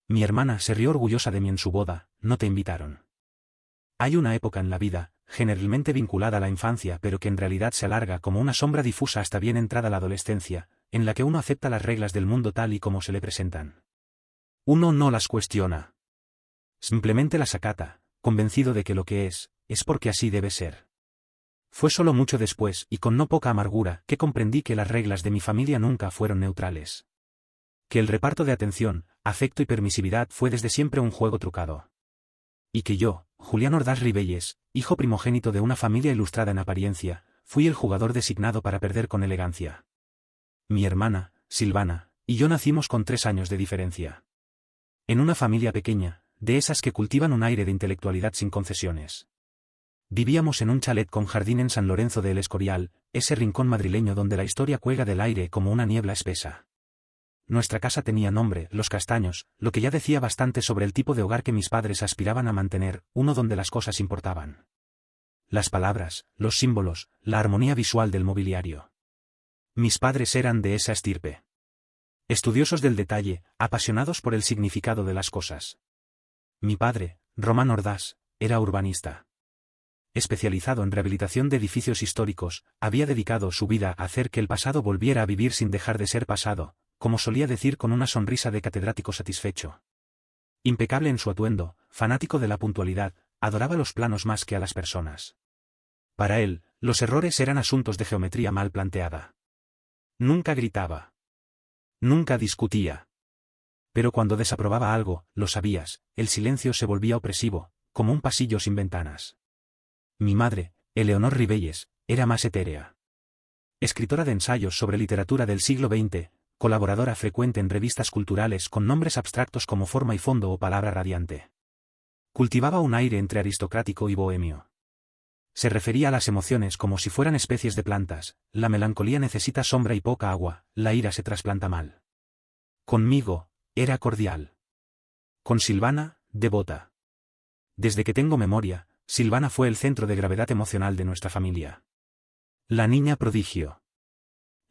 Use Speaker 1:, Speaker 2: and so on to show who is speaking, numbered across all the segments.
Speaker 1: Mi hermana se rió orgullosa de mí en su boda. No te invitaron. Hay una época en la vida, generalmente vinculada a la infancia pero que en realidad se alarga como una sombra difusa hasta bien entrada la adolescencia, en la que uno acepta las reglas del mundo tal y como se le presentan. Uno no las cuestiona. Simplemente las acata, convencido de que lo que es porque así debe ser. Fue solo mucho después, y con no poca amargura, que comprendí que las reglas de mi familia nunca fueron neutrales. Que el reparto de atención, afecto y permisividad fue desde siempre un juego trucado. Y que yo, Julián Ordaz Ribelles, hijo primogénito de una familia ilustrada en apariencia, fui el jugador designado para perder con elegancia. Mi hermana, Silvana, y yo nacimos con 3 años de diferencia. En una familia pequeña, de esas que cultivan un aire de intelectualidad sin concesiones. Vivíamos en un chalet con jardín en San Lorenzo de El Escorial, ese rincón madrileño donde la historia cuelga del aire como una niebla espesa. Nuestra casa tenía nombre, Los Castaños, lo que ya decía bastante sobre el tipo de hogar que mis padres aspiraban a mantener, uno donde las cosas importaban. Las palabras, los símbolos, la armonía visual del mobiliario. Mis padres eran de esa estirpe. Estudiosos del detalle, apasionados por el significado de las cosas. Mi padre, Román Ordaz, era urbanista. Especializado en rehabilitación de edificios históricos, había dedicado su vida a hacer que el pasado volviera a vivir sin dejar de ser pasado, como solía decir con una sonrisa de catedrático satisfecho. Impecable en su atuendo, fanático de la puntualidad, adoraba los planos más que a las personas. Para él, los errores eran asuntos de geometría mal planteada. Nunca gritaba. Nunca discutía. Pero cuando desaprobaba algo, lo sabías, el silencio se volvía opresivo, como un pasillo sin ventanas. Mi madre, Eleonor Ribelles, era más etérea. Escritora de ensayos sobre literatura del siglo XX, colaboradora frecuente en revistas culturales con nombres abstractos como Forma y Fondo o Palabra Radiante. Cultivaba un aire entre aristocrático y bohemio. Se refería a las emociones como si fueran especies de plantas, la melancolía necesita sombra y poca agua, la ira se trasplanta mal. Conmigo, era cordial. Con Silvana, devota. Desde que tengo memoria, Silvana fue el centro de gravedad emocional de nuestra familia. La niña prodigio.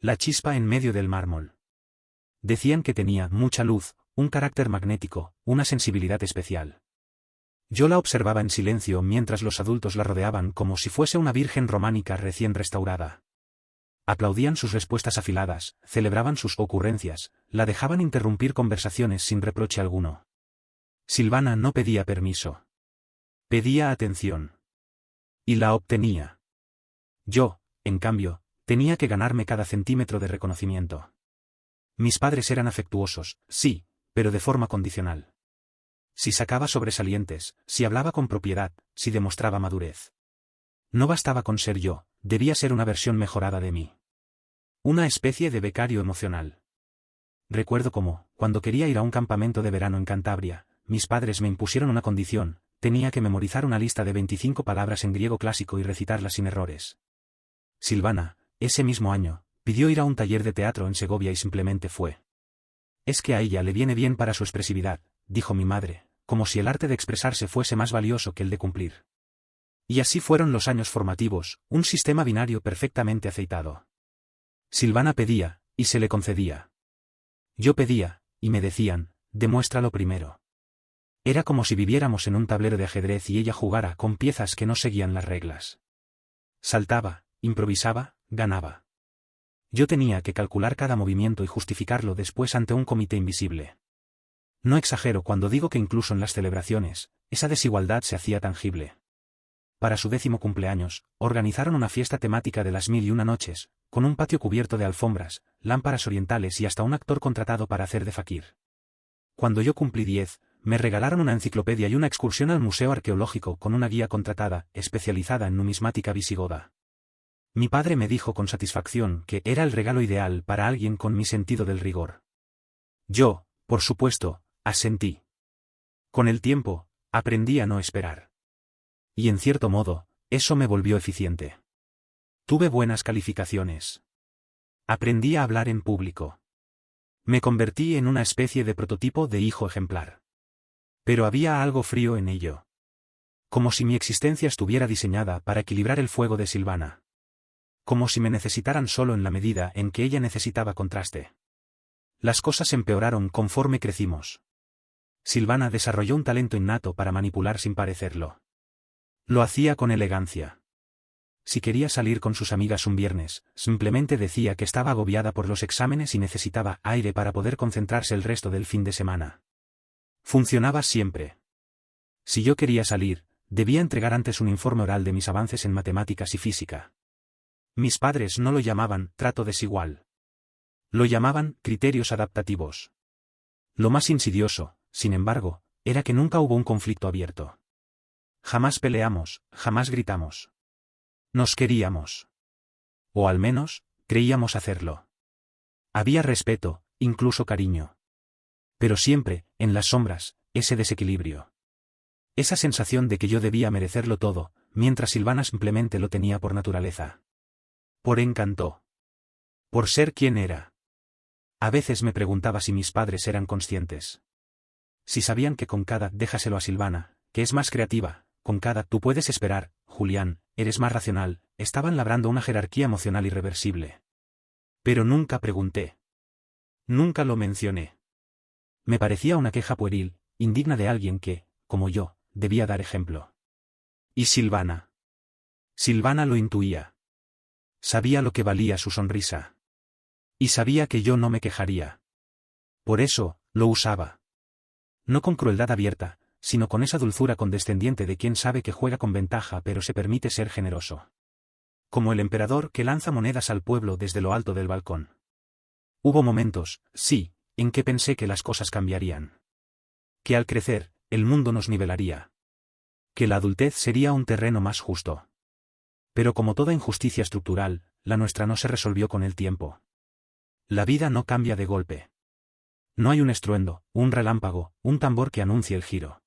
Speaker 1: La chispa en medio del mármol. Decían que tenía mucha luz, un carácter magnético, una sensibilidad especial. Yo la observaba en silencio mientras los adultos la rodeaban como si fuese una virgen románica recién restaurada. Aplaudían sus respuestas afiladas, celebraban sus ocurrencias, la dejaban interrumpir conversaciones sin reproche alguno. Silvana no pedía permiso. Pedía atención. Y la obtenía. Yo, en cambio, tenía que ganarme cada centímetro de reconocimiento. Mis padres eran afectuosos, sí, pero de forma condicional. Si sacaba sobresalientes, si hablaba con propiedad, si demostraba madurez. No bastaba con ser yo, debía ser una versión mejorada de mí. Una especie de becario emocional. Recuerdo cómo, cuando quería ir a un campamento de verano en Cantabria, mis padres me impusieron una condición: tenía que memorizar una lista de 25 palabras en griego clásico y recitarlas sin errores. Silvana, ese mismo año, pidió ir a un taller de teatro en Segovia y simplemente fue. Es que a ella le viene bien para su expresividad, dijo mi madre, como si el arte de expresarse fuese más valioso que el de cumplir. Y así fueron los años formativos, un sistema binario perfectamente aceitado. Silvana pedía, y se le concedía. Yo pedía, y me decían, demuéstralo primero. Era como si viviéramos en un tablero de ajedrez y ella jugara con piezas que no seguían las reglas. Saltaba, improvisaba, ganaba. Yo tenía que calcular cada movimiento y justificarlo después ante un comité invisible. No exagero cuando digo que incluso en las celebraciones, esa desigualdad se hacía tangible. Para su 10º cumpleaños, organizaron una fiesta temática de las 1001 noches, con un patio cubierto de alfombras, lámparas orientales y hasta un actor contratado para hacer de fakir. Cuando yo cumplí 10, me regalaron una enciclopedia y una excursión al Museo Arqueológico con una guía contratada, especializada en numismática visigoda. Mi padre me dijo con satisfacción que era el regalo ideal para alguien con mi sentido del rigor. Yo, por supuesto, asentí. Con el tiempo, aprendí a no esperar. Y en cierto modo, eso me volvió eficiente. Tuve buenas calificaciones. Aprendí a hablar en público. Me convertí en una especie de prototipo de hijo ejemplar. Pero había algo frío en ello. Como si mi existencia estuviera diseñada para equilibrar el fuego de Silvana. Como si me necesitaran solo en la medida en que ella necesitaba contraste. Las cosas empeoraron conforme crecimos. Silvana desarrolló un talento innato para manipular sin parecerlo. Lo hacía con elegancia. Si quería salir con sus amigas un viernes, simplemente decía que estaba agobiada por los exámenes y necesitaba aire para poder concentrarse el resto del fin de semana. Funcionaba siempre. Si yo quería salir, debía entregar antes un informe oral de mis avances en matemáticas y física. Mis padres no lo llamaban trato desigual. Lo llamaban criterios adaptativos. Lo más insidioso, sin embargo, era que nunca hubo un conflicto abierto. Jamás peleamos, jamás gritamos. Nos queríamos. O al menos, creíamos hacerlo. Había respeto, incluso cariño. Pero siempre, en las sombras, ese desequilibrio. Esa sensación de que yo debía merecerlo todo, mientras Silvana simplemente lo tenía por naturaleza. Por encanto. Por ser quien era. A veces me preguntaba si mis padres eran conscientes. Si sabían que con cada déjaselo a Silvana, que es más creativa, con cada tú puedes esperar, Julián, eres más racional, estaban labrando una jerarquía emocional irreversible. Pero nunca pregunté. Nunca lo mencioné. Me parecía una queja pueril, indigna de alguien que, como yo, debía dar ejemplo. ¿Y Silvana? Silvana lo intuía. Sabía lo que valía su sonrisa. Y sabía que yo no me quejaría. Por eso, lo usaba. No con crueldad abierta, sino con esa dulzura condescendiente de quien sabe que juega con ventaja pero se permite ser generoso. Como el emperador que lanza monedas al pueblo desde lo alto del balcón. Hubo momentos, sí, en que pensé que las cosas cambiarían. Que al crecer, el mundo nos nivelaría. Que la adultez sería un terreno más justo. Pero como toda injusticia estructural, la nuestra no se resolvió con el tiempo. La vida no cambia de golpe. No hay un estruendo, un relámpago, un tambor que anuncie el giro.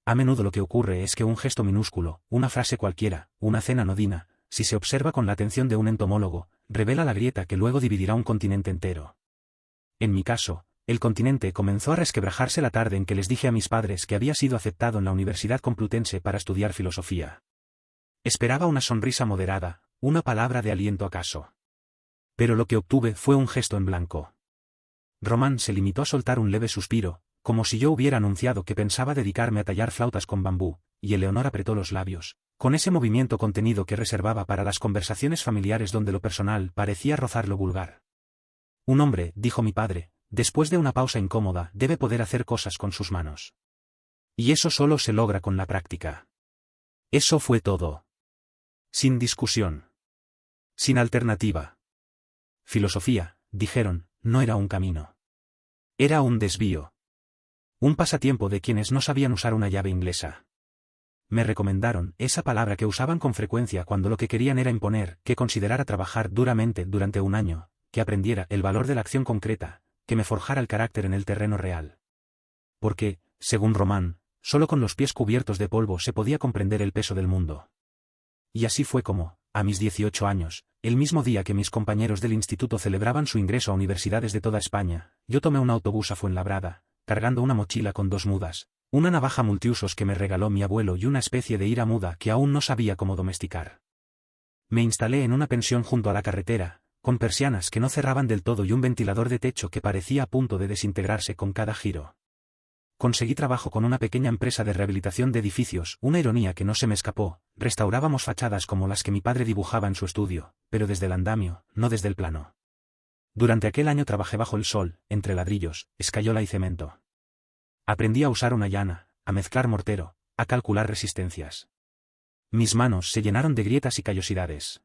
Speaker 1: A menudo lo que ocurre es que un gesto minúsculo, una frase cualquiera, una cena anodina, si se observa con la atención de un entomólogo, revela la grieta que luego dividirá un continente entero. En mi caso, el continente comenzó a resquebrajarse la tarde en que les dije a mis padres que había sido aceptado en la Universidad Complutense para estudiar filosofía. Esperaba una sonrisa moderada, una palabra de aliento acaso. Pero lo que obtuve fue un gesto en blanco. Román se limitó a soltar un leve suspiro, como si yo hubiera anunciado que pensaba dedicarme a tallar flautas con bambú, y Eleonor apretó los labios, con ese movimiento contenido que reservaba para las conversaciones familiares donde lo personal parecía rozar lo vulgar. Un hombre, dijo mi padre, después de una pausa incómoda, debe poder hacer cosas con sus manos. Y eso solo se logra con la práctica. Eso fue todo. Sin discusión. Sin alternativa. Filosofía, dijeron, no era un camino. Era un desvío. Un pasatiempo de quienes no sabían usar una llave inglesa. Me recomendaron esa palabra que usaban con frecuencia cuando lo que querían era imponer, que considerara trabajar duramente durante un año, que aprendiera el valor de la acción concreta, que me forjara el carácter en el terreno real. Porque, según Román, solo con los pies cubiertos de polvo se podía comprender el peso del mundo. Y así fue como, a mis 18 años, el mismo día que mis compañeros del instituto celebraban su ingreso a universidades de toda España, yo tomé un autobús a Fuenlabrada, cargando una mochila con 2 mudas, una navaja multiusos que me regaló mi abuelo y una especie de ira muda que aún no sabía cómo domesticar. Me instalé en una pensión junto a la carretera, con persianas que no cerraban del todo y un ventilador de techo que parecía a punto de desintegrarse con cada giro. Conseguí trabajo con una pequeña empresa de rehabilitación de edificios, una ironía que no se me escapó, restaurábamos fachadas como las que mi padre dibujaba en su estudio, pero desde el andamio, no desde el plano. Durante aquel año trabajé bajo el sol, entre ladrillos, escayola y cemento. Aprendí a usar una llana, a mezclar mortero, a calcular resistencias. Mis manos se llenaron de grietas y callosidades.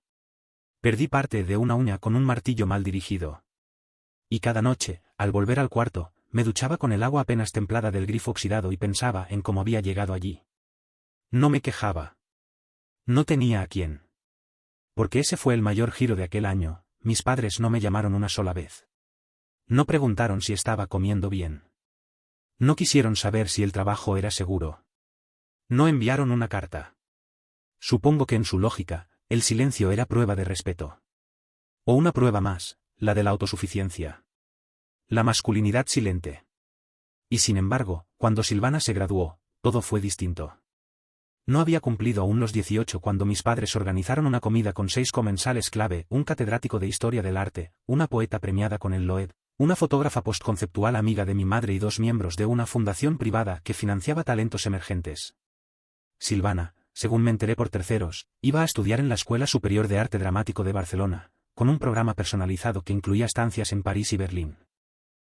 Speaker 1: Perdí parte de una uña con un martillo mal dirigido. Y cada noche, al volver al cuarto, me duchaba con el agua apenas templada del grifo oxidado y pensaba en cómo había llegado allí. No me quejaba. No tenía a quién. Porque ese fue el mayor giro de aquel año, mis padres no me llamaron una sola vez. No preguntaron si estaba comiendo bien. No quisieron saber si el trabajo era seguro. No enviaron una carta. Supongo que en su lógica, el silencio era prueba de respeto. O una prueba más, la de la autosuficiencia. La masculinidad silente. Y sin embargo, cuando Silvana se graduó, todo fue distinto. No había cumplido aún los 18 cuando mis padres organizaron una comida con 6 comensales clave, un catedrático de historia del arte, una poeta premiada con el Loeb, Una fotógrafa postconceptual amiga de mi madre y dos miembros de una fundación privada que financiaba talentos emergentes. Silvana, según me enteré por terceros, iba a estudiar en la Escuela Superior de Arte Dramático de Barcelona, con un programa personalizado que incluía estancias en París y Berlín.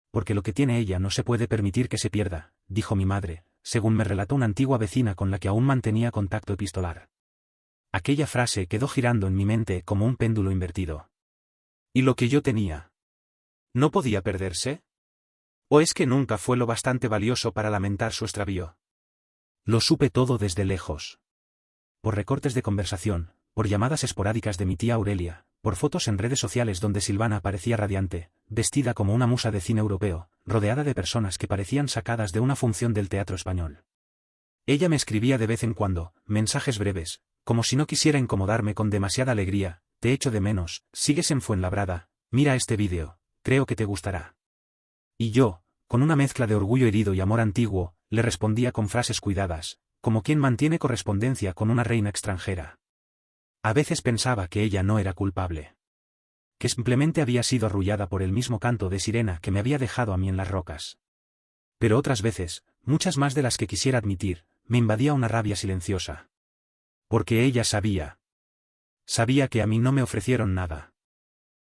Speaker 1: Porque lo que tiene ella no se puede permitir que se pierda, dijo mi madre, según me relató una antigua vecina con la que aún mantenía contacto epistolar. Aquella frase quedó girando en mi mente como un péndulo invertido. ¿Y lo que yo tenía? ¿No podía perderse? ¿O es que nunca fue lo bastante valioso para lamentar su extravío? Lo supe todo desde lejos. Por recortes de conversación, por llamadas esporádicas de mi tía Aurelia, por fotos en redes sociales donde Silvana parecía radiante, vestida como una musa de cine europeo, rodeada de personas que parecían sacadas de una función del teatro español. Ella me escribía de vez en cuando, mensajes breves, como si no quisiera incomodarme con demasiada alegría: te echo de menos, sigues en Fuenlabrada, mira este vídeo, creo que te gustará. Y yo, con una mezcla de orgullo herido y amor antiguo, le respondía con frases cuidadas, como quien mantiene correspondencia con una reina extranjera. A veces pensaba que ella no era culpable. Que simplemente había sido arrullada por el mismo canto de sirena que me había dejado a mí en las rocas. Pero otras veces, muchas más de las que quisiera admitir, me invadía una rabia silenciosa. Porque ella sabía. Sabía que a mí no me ofrecieron nada.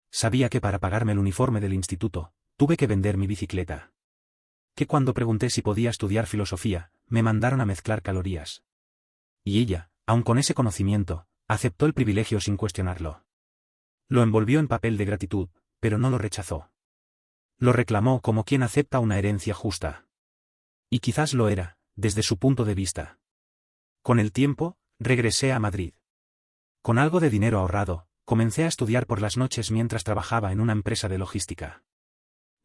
Speaker 1: Sabía que para pagarme el uniforme del instituto, tuve que vender mi bicicleta. Que cuando pregunté si podía estudiar filosofía, me mandaron a mezclar calorías. Y ella, aun con ese conocimiento, aceptó el privilegio sin cuestionarlo. Lo envolvió en papel de gratitud, pero no lo rechazó. Lo reclamó como quien acepta una herencia justa. Y quizás lo era, desde su punto de vista. Con el tiempo, regresé a Madrid. Con algo de dinero ahorrado, comencé a estudiar por las noches mientras trabajaba en una empresa de logística.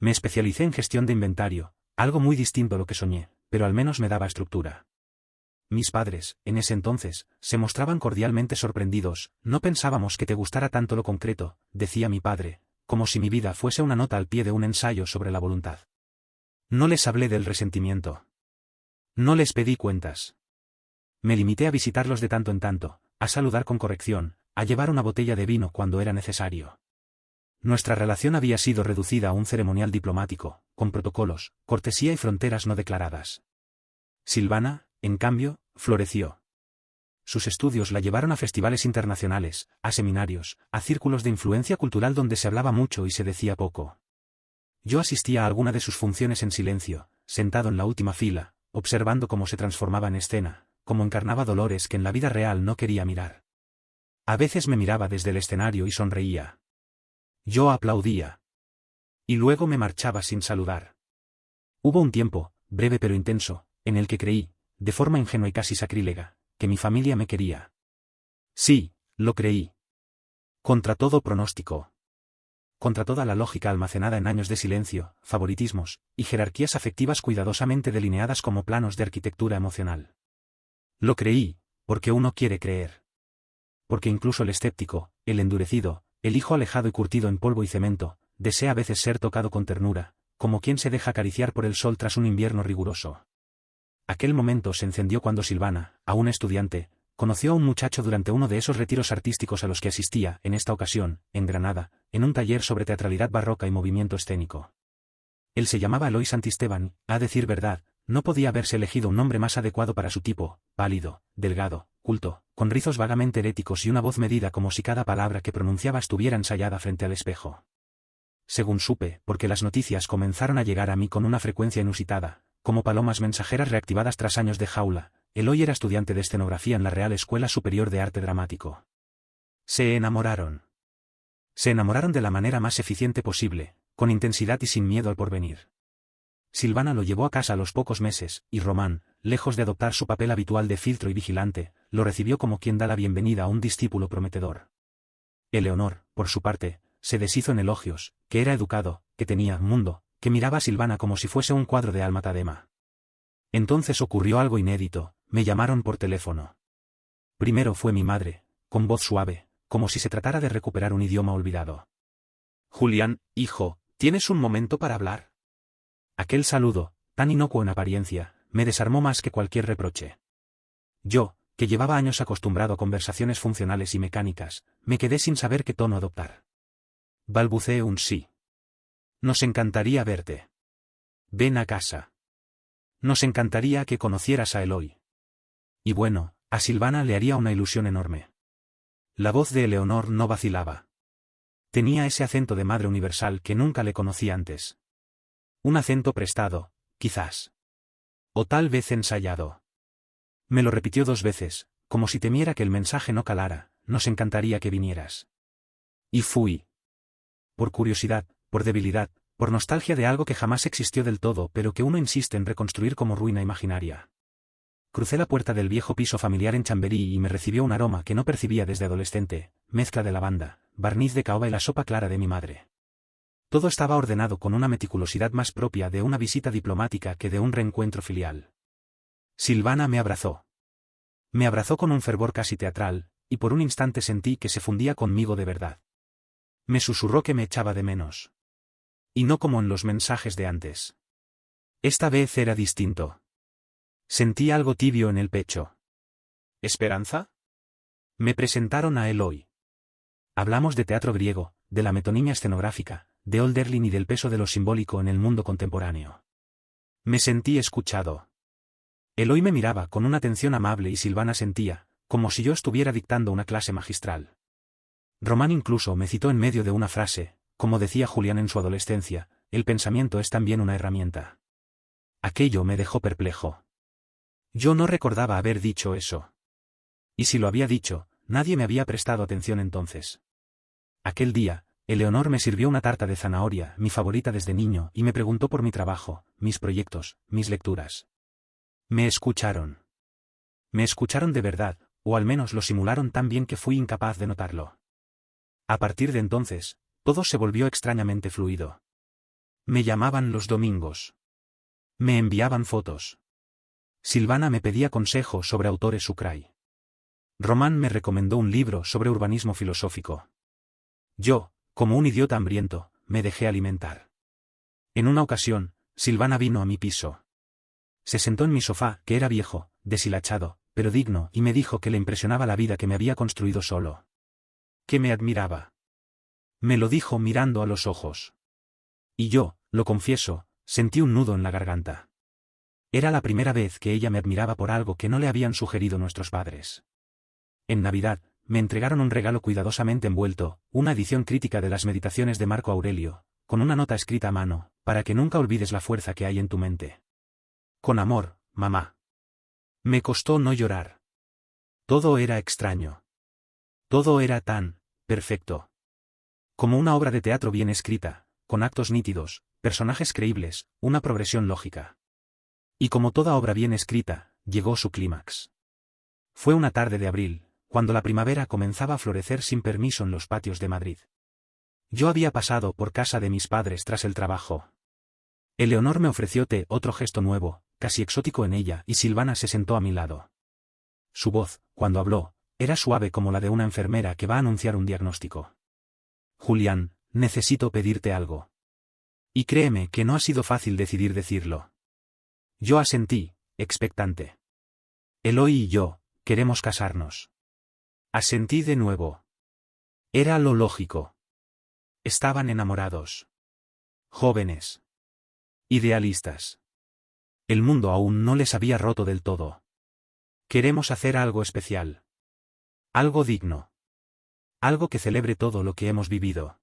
Speaker 1: Me especialicé en gestión de inventario, algo muy distinto a lo que soñé, pero al menos me daba estructura. Mis padres, en ese entonces, se mostraban cordialmente sorprendidos. No pensábamos que te gustara tanto lo concreto, decía mi padre, como si mi vida fuese una nota al pie de un ensayo sobre la voluntad. No les hablé del resentimiento. No les pedí cuentas. Me limité a visitarlos de tanto en tanto, a saludar con corrección, a llevar una botella de vino cuando era necesario. Nuestra relación había sido reducida a un ceremonial diplomático, con protocolos, cortesía y fronteras no declaradas. Silvana, en cambio, floreció. Sus estudios la llevaron a festivales internacionales, a seminarios, a círculos de influencia cultural donde se hablaba mucho y se decía poco. Yo asistía a alguna de sus funciones en silencio, sentado en la última fila, observando cómo se transformaba en escena, cómo encarnaba dolores que en la vida real no quería mirar. A veces me miraba desde el escenario y sonreía. Yo aplaudía. Y luego me marchaba sin saludar. Hubo un tiempo, breve pero intenso, en el que creí, de forma ingenua y casi sacrílega, que mi familia me quería. Sí, lo creí. Contra todo pronóstico. Contra toda la lógica almacenada en años de silencio, favoritismos, y jerarquías afectivas cuidadosamente delineadas como planos de arquitectura emocional. Lo creí, porque uno quiere creer. Porque incluso el escéptico, el endurecido, el hijo alejado y curtido en polvo y cemento, desea a veces ser tocado con ternura, como quien se deja acariciar por el sol tras un invierno riguroso. Aquel momento se encendió cuando Silvana, aún estudiante, conoció a un muchacho durante uno de esos retiros artísticos a los que asistía, en esta ocasión, en Granada, en un taller sobre teatralidad barroca y movimiento escénico. Él se llamaba Eloy Santisteban, a decir verdad, no podía haberse elegido un nombre más adecuado para su tipo: pálido, delgado, culto, con rizos vagamente heréticos y una voz medida como si cada palabra que pronunciaba estuviera ensayada frente al espejo. Según supe, porque las noticias comenzaron a llegar a mí con una frecuencia inusitada, como palomas mensajeras reactivadas tras años de jaula, Eloy era estudiante de escenografía en la Real Escuela Superior de Arte Dramático. Se enamoraron. Se enamoraron de la manera más eficiente posible, con intensidad y sin miedo al porvenir. Silvana lo llevó a casa a los pocos meses, y Román, lejos de adoptar su papel habitual de filtro y vigilante, lo recibió como quien da la bienvenida a un discípulo prometedor. Eleonor, por su parte, se deshizo en elogios, que era educado, que tenía mundo, que miraba a Silvana como si fuese un cuadro de Alma Tadema. Entonces ocurrió algo inédito, me llamaron por teléfono. Primero fue mi madre, con voz suave, como si se tratara de recuperar un idioma olvidado. Julián, hijo, ¿tienes un momento para hablar? Aquel saludo, tan inocuo en apariencia, me desarmó más que cualquier reproche. Yo, que llevaba años acostumbrado a conversaciones funcionales y mecánicas, me quedé sin saber qué tono adoptar. Balbuceé un sí. Nos encantaría verte. Ven a casa. Nos encantaría que conocieras a Eloy. Y bueno, a Silvana le haría una ilusión enorme. La voz de Eleonor no vacilaba. Tenía ese acento de madre universal que nunca le conocí antes. Un acento prestado, quizás. O tal vez ensayado. Me lo repitió 2 veces, como si temiera que el mensaje no calara. Nos encantaría que vinieras. Y fui. Por curiosidad, por debilidad, por nostalgia de algo que jamás existió del todo pero que uno insiste en reconstruir como ruina imaginaria. Crucé la puerta del viejo piso familiar en Chamberí y me recibió un aroma que no percibía desde adolescente, mezcla de lavanda, barniz de caoba y la sopa clara de mi madre. Todo estaba ordenado con una meticulosidad más propia de una visita diplomática que de un reencuentro filial. Silvana me abrazó. Me abrazó con un fervor casi teatral, y por un instante sentí que se fundía conmigo de verdad. Me susurró que me echaba de menos. Y no como en los mensajes de antes. Esta vez era distinto. Sentí algo tibio en el pecho. ¿Esperanza? Me presentaron a Eloy. Hablamos de teatro griego, de la metonimia escenográfica, de Hölderlin y del peso de lo simbólico en el mundo contemporáneo. Me sentí escuchado. Eloy me miraba con una atención amable y Silvana sentía, como si yo estuviera dictando una clase magistral. Román incluso me citó en medio de una frase, como decía Julián en su adolescencia, el pensamiento es también una herramienta. Aquello me dejó perplejo. Yo no recordaba haber dicho eso. Y si lo había dicho, nadie me había prestado atención entonces. Aquel día, Eleonor me sirvió una tarta de zanahoria, mi favorita desde niño, y me preguntó por mi trabajo, mis proyectos, mis lecturas. Me escucharon. Me escucharon de verdad, o al menos lo simularon tan bien que fui incapaz de notarlo. A partir de entonces, todo se volvió extrañamente fluido. Me llamaban los domingos. Me enviaban fotos. Silvana me pedía consejo sobre autores ucray. Román me recomendó un libro sobre urbanismo filosófico. Yo, como un idiota hambriento, me dejé alimentar. En una ocasión, Silvana vino a mi piso. Se sentó en mi sofá, que era viejo, deshilachado, pero digno, y me dijo que le impresionaba la vida que me había construido solo. Que me admiraba. Me lo dijo mirando a los ojos. Y yo, lo confieso, sentí un nudo en la garganta. Era la primera vez que ella me admiraba por algo que no le habían sugerido nuestros padres. En Navidad, me entregaron un regalo cuidadosamente envuelto, una edición crítica de las Meditaciones de Marco Aurelio, con una nota escrita a mano, para que nunca olvides la fuerza que hay en tu mente. Con amor, mamá. Me costó no llorar. Todo era extraño. Todo era tan perfecto. Como una obra de teatro bien escrita, con actos nítidos, personajes creíbles, una progresión lógica. Y como toda obra bien escrita, llegó su clímax. Fue una tarde de abril, cuando la primavera comenzaba a florecer sin permiso en los patios de Madrid. Yo había pasado por casa de mis padres tras el trabajo. Eleonor me ofreció té, otro gesto nuevo, casi exótico en ella, y Silvana se sentó a mi lado. Su voz, cuando habló, era suave como la de una enfermera que va a anunciar un diagnóstico. Julián, necesito pedirte algo. Y créeme que no ha sido fácil decidir decirlo. Yo asentí, expectante. Eloy y yo, queremos casarnos. Asentí de nuevo. Era lo lógico. Estaban enamorados. Jóvenes. Idealistas. El mundo aún no les había roto del todo. Queremos hacer algo especial. Algo digno. Algo que celebre todo lo que hemos vivido.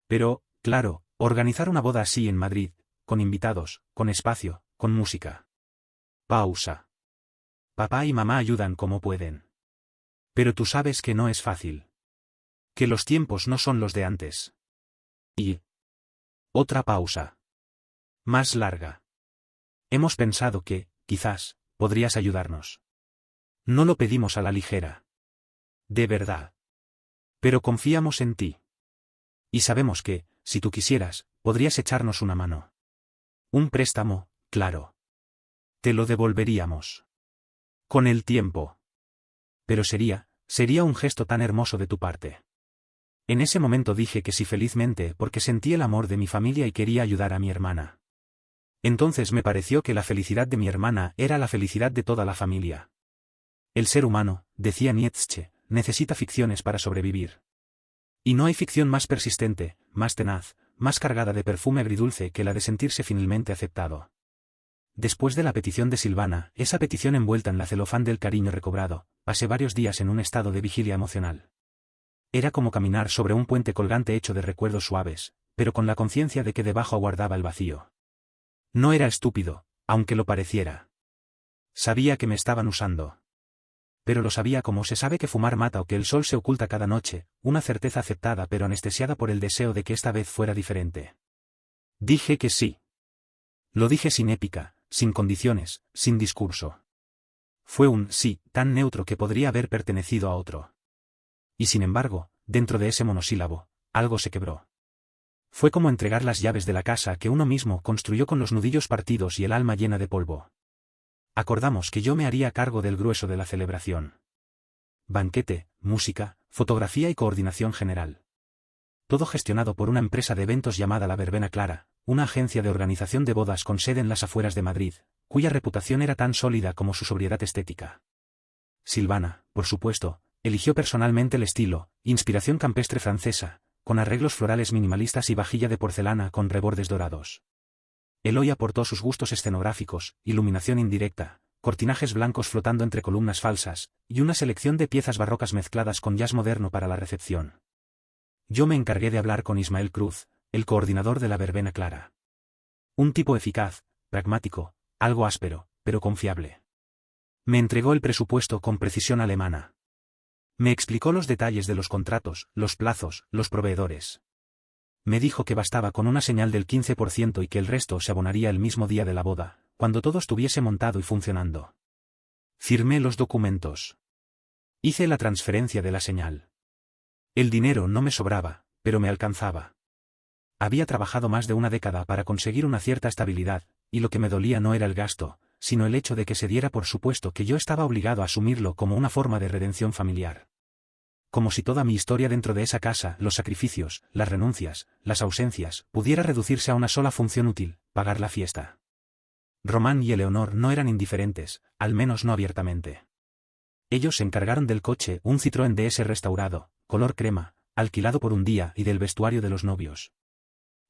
Speaker 1: Pero, claro, organizar una boda así en Madrid, con invitados, con espacio, con música. Pausa. Papá y mamá ayudan como pueden. Pero tú sabes que no es fácil. Que los tiempos no son los de antes. Y... otra pausa. Más larga. Hemos pensado que, quizás, podrías ayudarnos. No lo pedimos a la ligera. De verdad. Pero confiamos en ti. Y sabemos que, si tú quisieras, podrías echarnos una mano. Un préstamo, claro. Te lo devolveríamos. Con el tiempo. Pero sería un gesto tan hermoso de tu parte. En ese momento dije que sí felizmente porque sentí el amor de mi familia y quería ayudar a mi hermana. Entonces me pareció que la felicidad de mi hermana era la felicidad de toda la familia. El ser humano, decía Nietzsche, necesita ficciones para sobrevivir. Y no hay ficción más persistente, más tenaz, más cargada de perfume agridulce que la de sentirse finalmente aceptado. Después de la petición de Silvana, esa petición envuelta en la celofán del cariño recobrado, pasé varios días en un estado de vigilia emocional. Era como caminar sobre un puente colgante hecho de recuerdos suaves, pero con la conciencia de que debajo aguardaba el vacío. No era estúpido, aunque lo pareciera. Sabía que me estaban usando. Pero lo sabía como se sabe que fumar mata o que el sol se oculta cada noche, una certeza aceptada pero anestesiada por el deseo de que esta vez fuera diferente. Dije que sí. Lo dije sin épica, sin condiciones, sin discurso. Fue un sí tan neutro que podría haber pertenecido a otro. Y sin embargo, dentro de ese monosílabo, algo se quebró. Fue como entregar las llaves de la casa que uno mismo construyó con los nudillos partidos y el alma llena de polvo. Acordamos que yo me haría cargo del grueso de la celebración. Banquete, música, fotografía y coordinación general. Todo gestionado por una empresa de eventos llamada La Verbena Clara, una agencia de organización de bodas con sede en las afueras de Madrid, cuya reputación era tan sólida como su sobriedad estética. Silvana, por supuesto, eligió personalmente el estilo, inspiración campestre francesa, con arreglos florales minimalistas y vajilla de porcelana con rebordes dorados. Eloy aportó sus gustos escenográficos, iluminación indirecta, cortinajes blancos flotando entre columnas falsas, y una selección de piezas barrocas mezcladas con jazz moderno para la recepción. Yo me encargué de hablar con Ismael Cruz, el coordinador de La Verbena Clara. Un tipo eficaz, pragmático, algo áspero, pero confiable. Me entregó el presupuesto con precisión alemana. Me explicó los detalles de los contratos, los plazos, los proveedores. Me dijo que bastaba con una señal del 15% y que el resto se abonaría el mismo día de la boda, cuando todo estuviese montado y funcionando. Firmé los documentos. Hice la transferencia de la señal. El dinero no me sobraba, pero me alcanzaba. Había trabajado más de una década para conseguir una cierta estabilidad, y lo que me dolía no era el gasto, sino el hecho de que se diera por supuesto que yo estaba obligado a asumirlo como una forma de redención familiar. Como si toda mi historia dentro de esa casa, los sacrificios, las renuncias, las ausencias, pudiera reducirse a una sola función útil, pagar la fiesta. Román y Eleonor no eran indiferentes, al menos no abiertamente. Ellos se encargaron del coche, un Citroën DS restaurado, color crema, alquilado por un día, y del vestuario de los novios.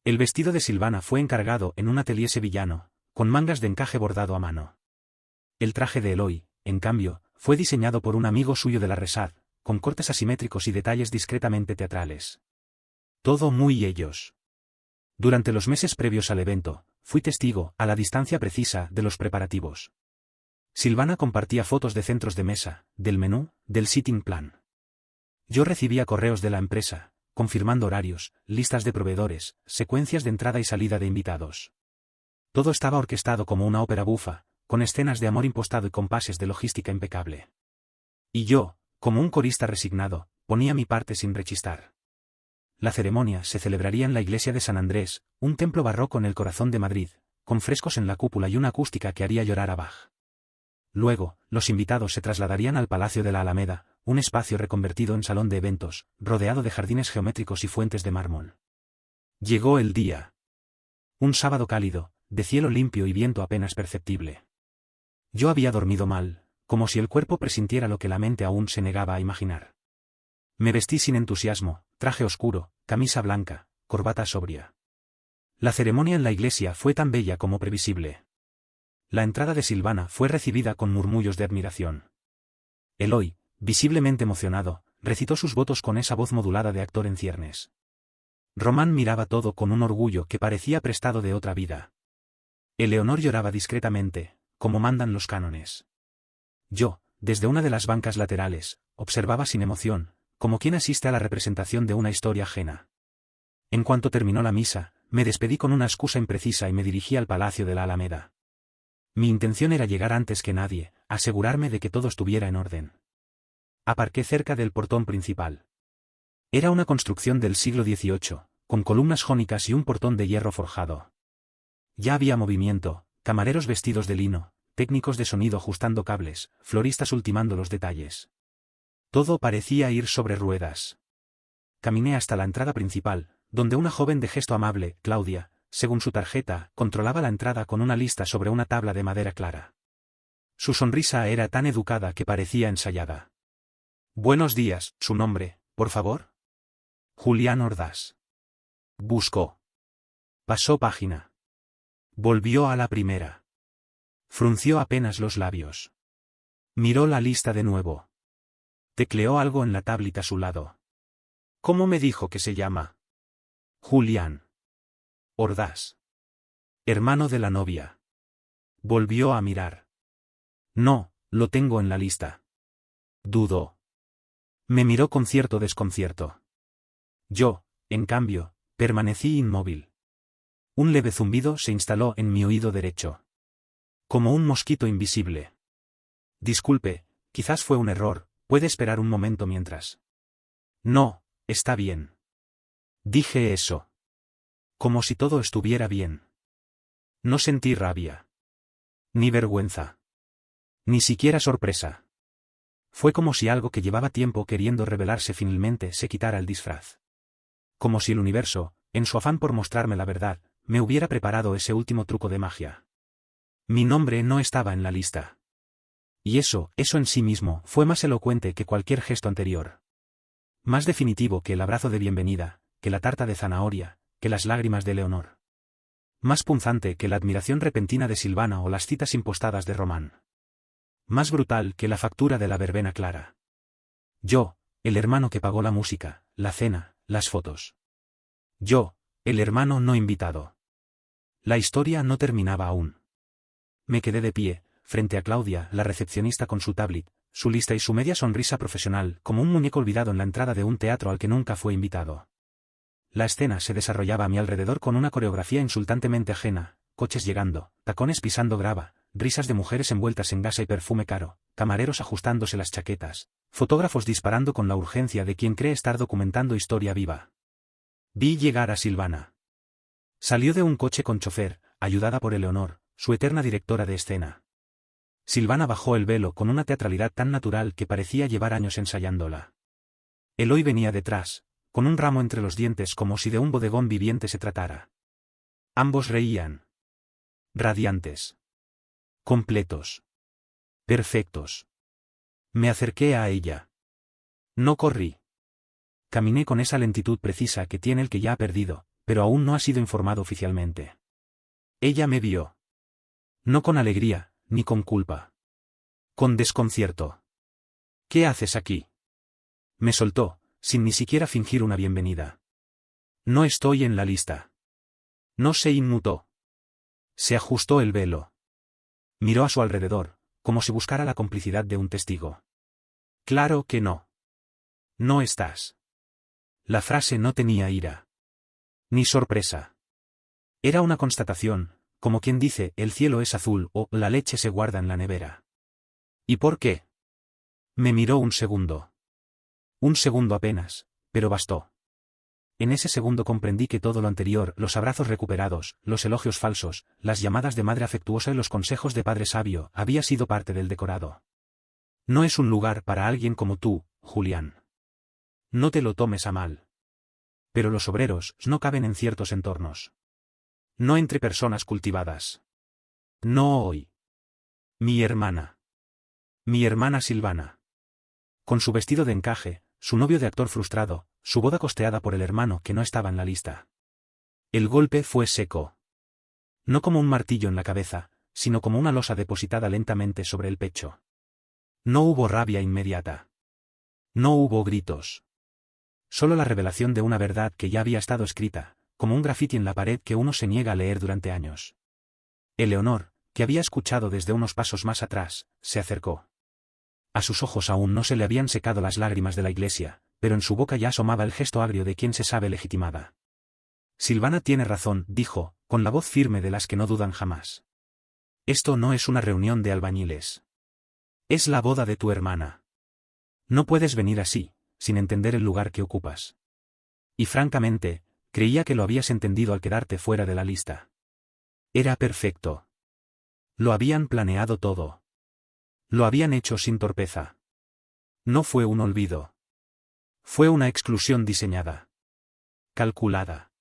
Speaker 1: El vestido de Silvana fue encargado en un atelier sevillano, con mangas de encaje bordado a mano. El traje de Eloy, en cambio, fue diseñado por un amigo suyo de la Resart, con cortes asimétricos y detalles discretamente teatrales. Todo muy ellos. Durante los meses previos al evento, fui testigo, a la distancia precisa, de los preparativos. Silvana compartía fotos de centros de mesa, del menú, del sitting plan. Yo recibía correos de la empresa, confirmando horarios, listas de proveedores, secuencias de entrada y salida de invitados. Todo estaba orquestado como una ópera bufa, con escenas de amor impostado y compases de logística impecable. Y yo, como un corista resignado, ponía mi parte sin rechistar. La ceremonia se celebraría en la iglesia de San Andrés, un templo barroco en el corazón de Madrid, con frescos en la cúpula y una acústica que haría llorar a Bach. Luego, los invitados se trasladarían al Palacio de la Alameda, un espacio reconvertido en salón de eventos, rodeado de jardines geométricos y fuentes de mármol. Llegó el día. Un sábado cálido, de cielo limpio y viento apenas perceptible. Yo había dormido mal, como si el cuerpo presintiera lo que la mente aún se negaba a imaginar. Me vestí sin entusiasmo, traje oscuro, camisa blanca, corbata sobria. La ceremonia en la iglesia fue tan bella como previsible. La entrada de Silvana fue recibida con murmullos de admiración. Eloy, visiblemente emocionado, recitó sus votos con esa voz modulada de actor en ciernes. Román miraba todo con un orgullo que parecía prestado de otra vida. Eleonor lloraba discretamente, como mandan los cánones. Yo, desde una de las bancas laterales, observaba sin emoción, como quien asiste a la representación de una historia ajena. En cuanto terminó la misa, me despedí con una excusa imprecisa y me dirigí al Palacio de la Alameda. Mi intención era llegar antes que nadie, asegurarme de que todo estuviera en orden. Aparqué cerca del portón principal. Era una construcción del siglo XVIII, con columnas jónicas y un portón de hierro forjado. Ya había movimiento, camareros vestidos de lino, técnicos de sonido ajustando cables, floristas ultimando los detalles. Todo parecía ir sobre ruedas. Caminé hasta la entrada principal, donde una joven de gesto amable, Claudia, según su tarjeta, controlaba la entrada con una lista sobre una tabla de madera clara. Su sonrisa era tan educada que parecía ensayada. Buenos días, ¿su nombre, por favor? Julián Ordaz. Buscó. Pasó página. Volvió a la primera. Frunció apenas los labios. Miró la lista de nuevo. Tecleó algo en la tablet a su lado. ¿Cómo me dijo que se llama? Julián Ordaz. Hermano de la novia. Volvió a mirar. No, lo tengo en la lista. Dudó. Me miró con cierto desconcierto. Yo, en cambio, permanecí inmóvil. Un leve zumbido se instaló en mi oído derecho. Como un mosquito invisible. Disculpe, quizás fue un error, puede esperar un momento mientras. No, está bien. Dije eso. Como si todo estuviera bien. No sentí rabia. Ni vergüenza. Ni siquiera sorpresa. Fue como si algo que llevaba tiempo queriendo revelarse finalmente se quitara el disfraz. Como si el universo, en su afán por mostrarme la verdad, me hubiera preparado ese último truco de magia. Mi nombre no estaba en la lista. Y eso en sí mismo, fue más elocuente que cualquier gesto anterior. Más definitivo que el abrazo de bienvenida, que la tarta de zanahoria, que las lágrimas de Leonor. Más punzante que la admiración repentina de Silvana o las citas impostadas de Román. Más brutal que la factura de la verbena clara. Yo, el hermano que pagó la música, la cena, las fotos. Yo, el hermano no invitado. La historia no terminaba aún. Me quedé de pie, frente a Claudia, la recepcionista con su tablet, su lista y su media sonrisa profesional, como un muñeco olvidado en la entrada de un teatro al que nunca fue invitado. La escena se desarrollaba a mi alrededor con una coreografía insultantemente ajena, coches llegando, tacones pisando grava, risas de mujeres envueltas en gasa y perfume caro, camareros ajustándose las chaquetas, fotógrafos disparando con la urgencia de quien cree estar documentando historia viva. Vi llegar a Silvana. Salió de un coche con chofer, ayudada por Eleonor, su eterna directora de escena. Silvana bajó el velo con una teatralidad tan natural que parecía llevar años ensayándola. Eloy venía detrás, con un ramo entre los dientes como si de un bodegón viviente se tratara. Ambos reían. Radiantes. Completos. Perfectos. Me acerqué a ella. No corrí. Caminé con esa lentitud precisa que tiene el que ya ha perdido, pero aún no ha sido informado oficialmente. Ella me vio. No con alegría, ni con culpa. Con desconcierto. ¿Qué haces aquí? Me soltó, sin ni siquiera fingir una bienvenida. No estoy en la lista. No se inmutó. Se ajustó el velo. Miró a su alrededor, como si buscara la complicidad de un testigo. Claro que no. No estás. La frase no tenía ira. Ni sorpresa. Era una constatación, como quien dice el cielo es azul o la leche se guarda en la nevera. ¿Y por qué? Me miró un segundo. Un segundo apenas, pero bastó. En ese segundo comprendí que todo lo anterior, los abrazos recuperados, los elogios falsos, las llamadas de madre afectuosa y los consejos de padre sabio, había sido parte del decorado. No es un lugar para alguien como tú, Julián. No te lo tomes a mal. Pero los obreros no caben en ciertos entornos. No entre personas cultivadas. No hoy. Mi hermana. Mi hermana Silvana. Con su vestido de encaje, su novio de actor frustrado, su boda costeada por el hermano que no estaba en la lista. El golpe fue seco. No como un martillo en la cabeza, sino como una losa depositada lentamente sobre el pecho. No hubo rabia inmediata. No hubo gritos. Solo la revelación de una verdad que ya había estado escrita, como un grafiti en la pared que uno se niega a leer durante años. Eleonor, que había escuchado desde unos pasos más atrás, se acercó. A sus ojos aún no se le habían secado las lágrimas de la iglesia, pero en su boca ya asomaba el gesto agrio de quien se sabe legitimada. Silvana tiene razón, dijo, con la voz firme de las que no dudan jamás. Esto no es una reunión de albañiles. Es la boda de tu hermana. No puedes venir así, sin entender el lugar que ocupas. Y francamente, creía que lo habías entendido al quedarte fuera de la lista. Era perfecto. Lo habían planeado todo. Lo habían hecho sin torpeza. No fue un olvido. Fue una exclusión diseñada. Calculada.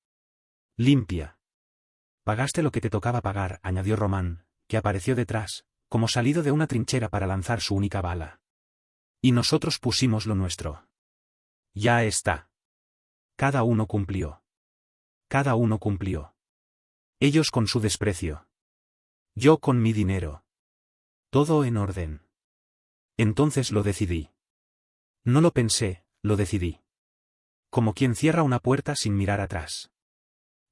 Speaker 1: Limpia. Pagaste lo que te tocaba pagar, añadió Román, que apareció detrás, como salido de una trinchera para lanzar su única bala. Y nosotros pusimos lo nuestro. Ya está. Cada uno cumplió. Cada uno cumplió. Ellos con su desprecio. Yo con mi dinero. Todo en orden. Entonces lo decidí. No lo pensé, lo decidí. Como quien cierra una puerta sin mirar atrás.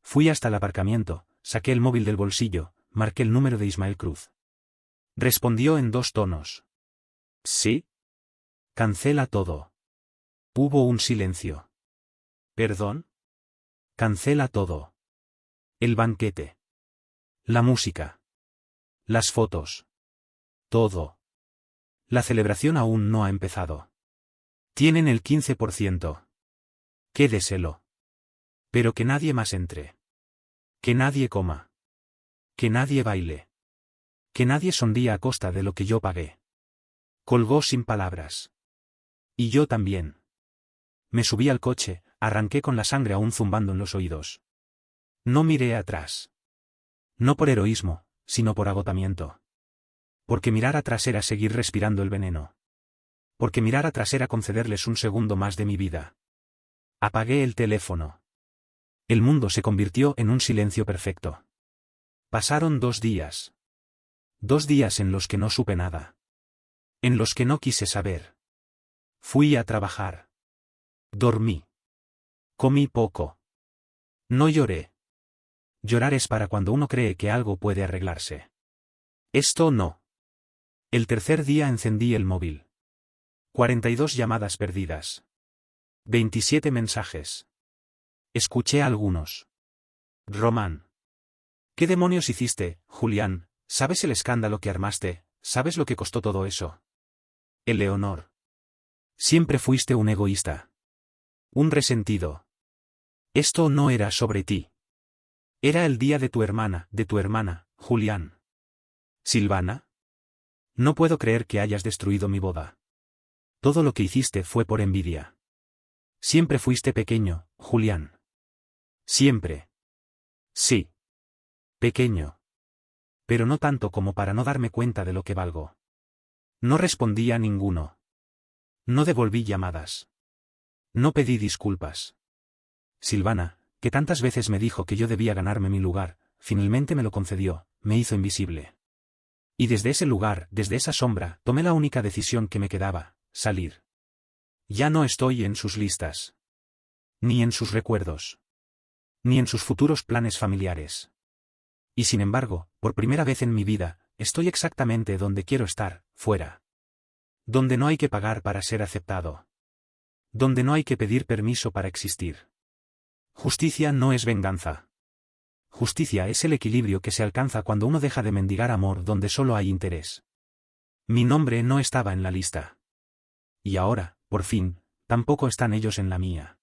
Speaker 1: Fui hasta el aparcamiento, saqué el móvil del bolsillo, marqué el número de Ismael Cruz. Respondió en 2 tonos. ¿Sí? Cancela todo. Hubo un silencio. ¿Perdón? Cancela todo. El banquete. La música. Las fotos. Todo. La celebración aún no ha empezado. Tienen el 15%. Quédeselo. Pero que nadie más entre. Que nadie coma. Que nadie baile. Que nadie sonría a costa de lo que yo pagué. Colgó sin palabras. Y yo también. Me subí al coche, arranqué con la sangre aún zumbando en los oídos. No miré atrás. No por heroísmo, sino por agotamiento. Porque mirar atrás era seguir respirando el veneno. Porque mirar atrás era concederles un segundo más de mi vida. Apagué el teléfono. El mundo se convirtió en un silencio perfecto. Pasaron 2 días. 2 días en los que no supe nada. En los que no quise saber. Fui a trabajar. Dormí. Comí poco. No lloré. Llorar es para cuando uno cree que algo puede arreglarse. Esto no. El tercer día encendí el móvil. 42 llamadas perdidas. 27 mensajes. Escuché algunos. Román. ¿Qué demonios hiciste, Julián? ¿Sabes el escándalo que armaste? ¿Sabes lo que costó todo eso? Eleonor. Siempre fuiste un egoísta. Un resentido. Esto no era sobre ti. Era el día de tu hermana, Julián. ¿Silvana? No puedo creer que hayas destruido mi boda. Todo lo que hiciste fue por envidia. Siempre fuiste pequeño, Julián. Siempre. Sí. Pequeño. Pero no tanto como para no darme cuenta de lo que valgo. No respondí a ninguno. No devolví llamadas. No pedí disculpas. Silvana, que tantas veces me dijo que yo debía ganarme mi lugar, finalmente me lo concedió, me hizo invisible. Y desde ese lugar, desde esa sombra, tomé la única decisión que me quedaba, salir. Ya no estoy en sus listas. Ni en sus recuerdos. Ni en sus futuros planes familiares. Y sin embargo, por primera vez en mi vida, estoy exactamente donde quiero estar, fuera. Donde no hay que pagar para ser aceptado. Donde no hay que pedir permiso para existir. Justicia no es venganza. Justicia es el equilibrio que se alcanza cuando uno deja de mendigar amor donde solo hay interés. Mi nombre no estaba en la lista. Y ahora, por fin, tampoco están ellos en la mía.